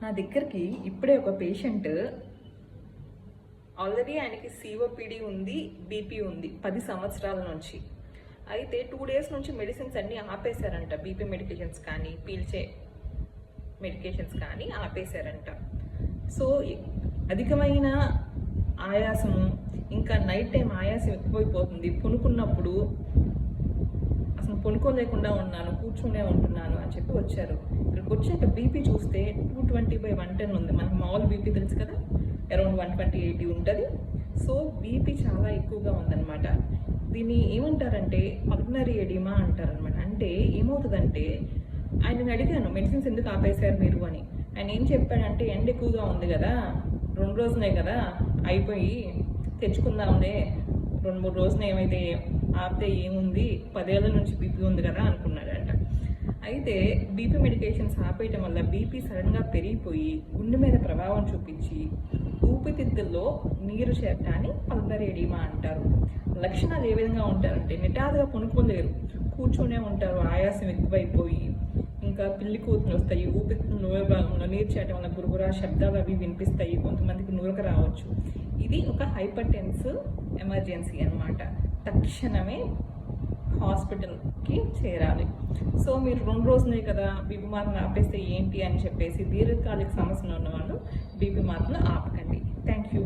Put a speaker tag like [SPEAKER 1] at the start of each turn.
[SPEAKER 1] నా దగ్గరికి ఇప్పుడే ఒక పేషెంట్ ఆల్రెడీ ఆయనకి సిఓపిడి ఉంది, బీపీ ఉంది 10 సంవత్సరాల నుంచి. అయితే 2 డేస్ నుంచి మెడిసిన్స్ అన్నీ ఆపేశారంట. బీపీ మెడికేషన్స్ కానీ పీల్చే మెడికేషన్స్ కానీ ఆపేశారంట. సో అధికమైన ఆయాసము, ఇంకా నైట్ టైం ఆయాసం ఎక్కువైపోతుంది. పునుకున్నప్పుడు అసలు పనుకోలేకుండా ఉన్నాను, కూర్చునే ఉంటున్నాను అని చెప్పి వచ్చారు. ఇక్కడికి వచ్చాక బీపీ చూస్తే 220/110 ఉంది. మనకు మామూలు బీపీ తెలుసు కదా, అరౌండ్ 120/80 ఉంటుంది. సో బీపీ చాలా ఎక్కువగా ఉందన్నమాట. దీన్ని ఏమంటారంటే పల్మనరీ ఎడిమా అంటారనమాట. అంటే ఏమవుతుందంటే, ఆయనని అడిగాను మెడిసిన్స్ ఎందుకు ఆపేశారు మీరు అని. ఆయన ఏం చెప్పాడంటే, ఎండ ఎక్కువగా ఉంది కదా, 2 రోజులే కదా అయిపోయి తెచ్చుకుందాంలే, 2-3 రోజులు ఏమైతే ఆపితే ఏముంది, 10 ఏళ్ళ నుంచి బీపీ ఉంది కదా అనుకున్నాడంట. అయితే బీపీ మెడికేషన్స్ ఆపేయటం వల్ల బీపీ సడన్గా పెరిగిపోయి గుండె మీద ప్రభావం చూపించి ఊపిరితిత్తుల్లో నీరు చేరటాన్ని పల్మనరీ ఎడిమా అంటారు. లక్షణాలు ఏ విధంగా ఉంటారంటే, నిటారుగా పనుకోలేరు, కూర్చొనే ఉంటారు, ఆయాసం ఎక్కువైపోయి ఇంకా పిల్లి కూతులు వస్తాయి, ఊపిరితిత్తుల లోయ భాగంలో నీరు చేరటం వల్ల గురుగురా శబ్దాలు అవి వినిపిస్తాయి, కొంతమందికి నూరక రావచ్చు. ఇది ఒక హైపర్టెన్సివ్ ఎమర్జెన్సీ అన్నమాట. తక్షణమే హాస్పిటల్కి చేరాలి. సో మీరు 2 రోజులే కదా బీపీ మాత్రలు ఆపేస్తే ఏంటి అని చెప్పేసి దీర్ఘకాలిక సమస్యలు ఉన్న వాళ్ళు బీపీ మాత్రలు ఆపకండి. Thank you.